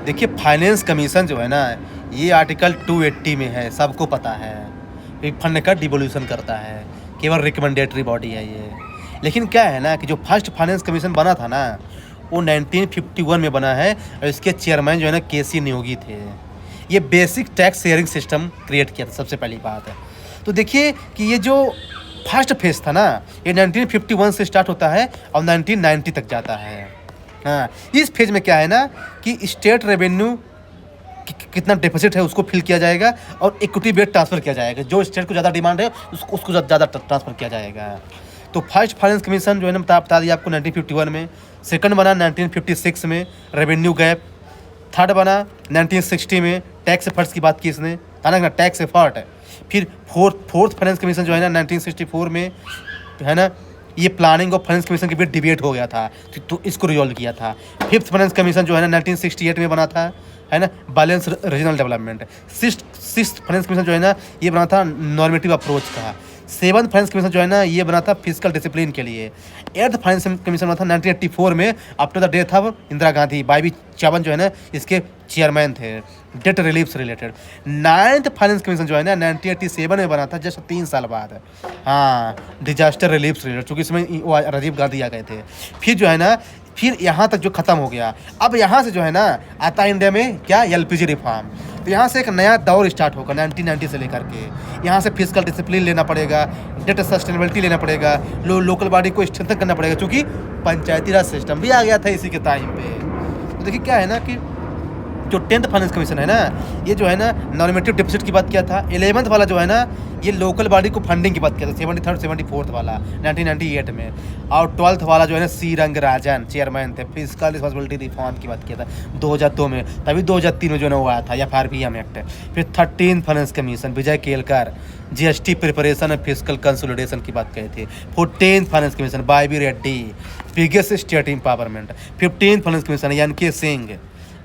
देखिए finance commission जो है ना, ये आर्टिकल 280 में है, सबको पता है। ये फंड का डिवोल्यूशन करता है, केवल रिकमेंडेटरी बॉडी है ये। लेकिन क्या है ना कि जो फर्स्ट फाइनेंस कमीशन बना था ना, वो 1951 में बना है और इसके चेयरमैन जो है ना केसी नियोगी थे। ये basic tax sharing system create किया था, सबसे पहली बात है। तो देखिए कि ये जो फर्स्ट फेज था ना, ये 1951 से स्टार्ट होता है और 1990 तक जाता है। हाँ, इस फेज में क्या है ना कि स्टेट रेवेन्यू कितना डिपॉजिट है उसको फिल किया जाएगा और इक्विटी बेस ट्रांसफ़र किया जाएगा। जो स्टेट को ज़्यादा डिमांड है उसको ज़्यादा ट्रांसफ़र किया जाएगा। तो फर्स्ट फाइनेंस कमीशन जो है ना बता दिया आपको 1951 में, सेकंड बना 1956 में रेवेन्यू गैप, थर्ड बना 1960 में टैक्स एफर्ट्स की बात की इसने, ना टैक्स एफर्ट है। फिर फोर्थ फाइनेंस कमीशन जो है ना 1964 में है ना, ये प्लानिंग और फाइनेंस कमीशन के बीच डिबेट हो गया था, तो इसको रिजॉल्व किया था। फिफ्थ फाइनेंस कमीशन जो है ना 1968 में बना था, है ना, balance regional development. Sixth finance commission जो है ना, ये बना था नॉर्मेटिव अप्रोच का। सेवन्थ फाइनेंस कमीशन जो है ना, ये बना था फिजिकल डिसिप्लिन के लिए। एट्थ फाइनेंस कमीशन बना था 1984 में, after the death of Indira Gandhi. YV Chavan जो है ना इसके चेयरमैन थे, डेट रिलीफ से रिलेटेड। नाइन्थ फाइनेंस कमीशन जो है ना 1987 में बना था, जस्ट 3 साल बाद। हाँ, डिजास्टर रिलीफ से रिलेटेड, चूँकि इसमें राजीव गांधी आ गए थे। फिर जो है ना, फिर यहाँ तक जो ख़त्म हो गया। अब यहाँ से जो है ना आता है इंडिया में क्या, LPG रिफॉर्म। तो यहाँ से एक नया दौर स्टार्ट होगा 1990 से लेकर के। यहाँ से फिजिकल डिसिप्लिन लेना पड़ेगा, डेटा सस्टेनेबिलिटी लेना पड़ेगा, लोकल बॉडी को स्ट्रेंथन करना पड़ेगा, क्योंकि पंचायती राज सिस्टम भी आ गया था इसी के टाइम पे। तो देखिए क्या है ना कि जो 10th फाइनेंस कमीशन है ना, ये जो है ना नॉर्मेटिव डिपॉजिट की बात किया था। 11th वाला जो है ना, ये लोकल बॉडी को फंडिंग की बात किया था, 73rd 74th वाला 1998 में। और 12th वाला जो है ना C रंगराजन चेयरमैन थे, फिजिकल रिस्पॉन्सिबिलिटी रिफॉर्म की बात किया था 2002 में। तभी 2003 में जो है ना वो आया था FRBM एक्ट। फिर 13th फाइनेंस कमीशन विजय केलकर GST प्रिपरेशन और फिजिकल कंसोलिडेशन की बात कही थी। 14th finance commission YB Reddy, biggest state empowerment. 15th finance commission NK Singh,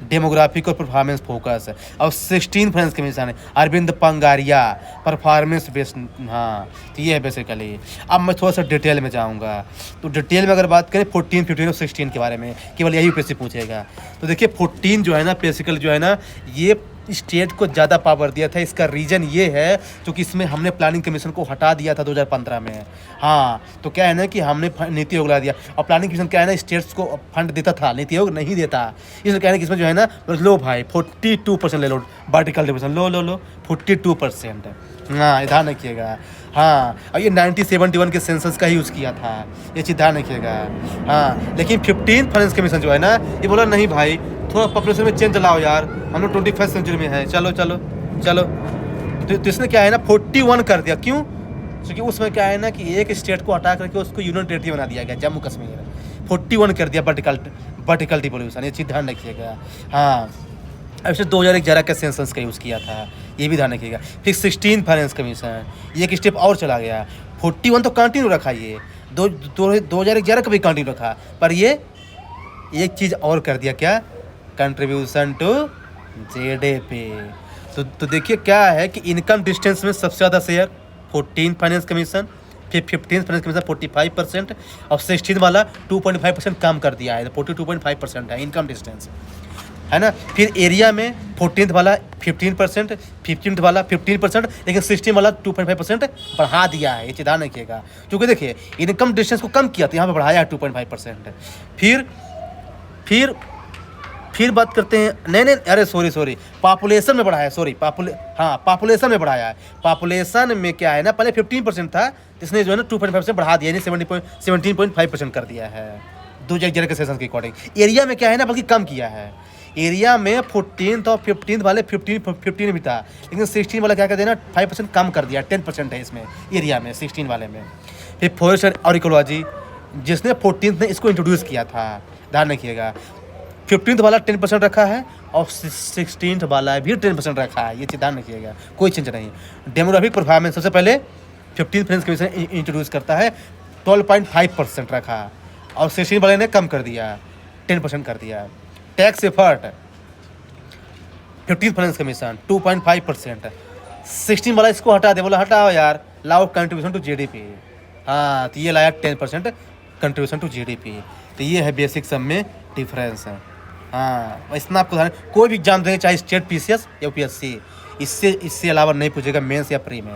demographic और परफॉर्मेंस फोकस। और 16 फाइनेंस कमीशन है अरविंद पंगारिया, परफॉर्मेंस बेस्ड। हाँ, तो ये है बेसिकली। अब मैं थोड़ा सा डिटेल में जाऊँगा। तो डिटेल में अगर बात करें 14, 15 और 16 के बारे में, केवल यही यूपीएससी पूछेगा। तो देखिए 14 जो है ना बेसिकली जो है ना, ये स्टेट को ज़्यादा पावर दिया था। इसका रीज़न ये है क्योंकि इसमें हमने प्लानिंग कमीशन को हटा दिया था 2015 में। हाँ, तो क्या है ना कि हमने नीति आयोग ला दिया। और प्लानिंग कमीशन क्या है ना, स्टेट्स को फंड देता था, नीति आयोग नहीं देता। इसलिए क्या है ना कि इसमें जो है ना, लो भाई 42% ले लो, वर्टिकल डिवीजन लो 42%। हाँ, ध्यान रखिएगा। हाँ, और ये 1971 के सेंसस का ही यूज़ किया था, ये चीज़ ध्यान रखिएगा। हाँ, लेकिन 15th फाइनेंस कमीशन जो है ना, ये बोला नहीं भाई, थोड़ा पॉपुलेशन में चेंज लाओ यार, हम लोग 21st सेंचुरी में है, चलो। तो इसने क्या है ना 41 कर दिया। क्यों? क्योंकि उसमें क्या है ना कि एक स्टेट को हटा करके उसको यूनियन टेरिटरी बना दिया गया, जम्मू कश्मीर। 41 कर दिया वर्टिकल डिवोल्यूशन, ये चीज़ ध्यान रखिएगा। हाँ, अब इसे 2011 के सेंसस का यूज़ किया था, ये भी ध्यान रखिएगा। फिर 16 फाइनेंस कमीशन, ये एक स्टेप और चला गया। 41 तो कंटिन्यू रखा, ये 2011 का भी कंटिन्यू रखा, पर ये एक चीज़ और कर दिया, क्या, कंट्रीब्यूशन टू GDP। तो देखिए क्या है कि इनकम डिस्टेंस में सबसे ज़्यादा शेयर 14 फाइनेंस कमीशन, फिर 15 फाइनेंस कमीशन 45% और 16 वाला 2.5% कम कर दिया है, 42.5% है इनकम डिस्टेंस, है ना। फिर एरिया में 14th वाला 15%, 15th वाला 15%, लेकिन 16 वाला 2.5% बढ़ा दिया है, ये चीज़ ध्यान रखिएगा। क्योंकि देखिए इनकम डिस्टेंस को कम किया तो यहाँ पे बढ़ाया है 2.5%। फिर बात करते हैं, नहीं अरे सॉरी, पॉपुलेशन में बढ़ाया, पॉपुलेशन में बढ़ाया है। पॉपुलेशन में क्या है ना, पहले 15% था, इसने जो है ना 2.5% बढ़ा दिया, यानी 17.5% कर दिया है 2011 के सेशन के अकॉर्डिंग। एरिया में क्या है ना बल्कि कम किया है। एरिया में 14th और 15th वाले 15 भी था, लेकिन 16 वाला क्या कर दिया ना 5% कम कर दिया, 10% है इसमें एरिया में 16 वाले में। फिर फॉरेस्ट और इकोलॉजी, जिसने 14th ने इसको इंट्रोड्यूस किया था, ध्यान रखिएगा। 15th वाला 10% रखा है और 16th वाला भी 10% रखा है, ये चीज़ ध्यान रखिएगा, कोई चेंज नहीं। डेमोग्राफिक परफॉर्मेंस सबसे पहले 15th फाइनेंस कमीशन इंट्रोड्यूस करता है, 12.5% रखा और 16 वाले ने कम कर दिया, 10% कर दिया। Tax effort 15th finance commission 2.5%, 16 वाला इसको हटा दे, बोला हटाओ यार, लाओ कंट्रीब्यूशन टू GDP। हाँ, तो ये लाया 10% कंट्रीब्यूशन टू GDP। तो ये है बेसिक सब में डिफरेंस है। हाँ, इतना आपको कोई भी एग्जाम देंगे, चाहे स्टेट पीसीएस या यूपीएससी, इससे अलावा नहीं पूछेगा मेंस या प्री में।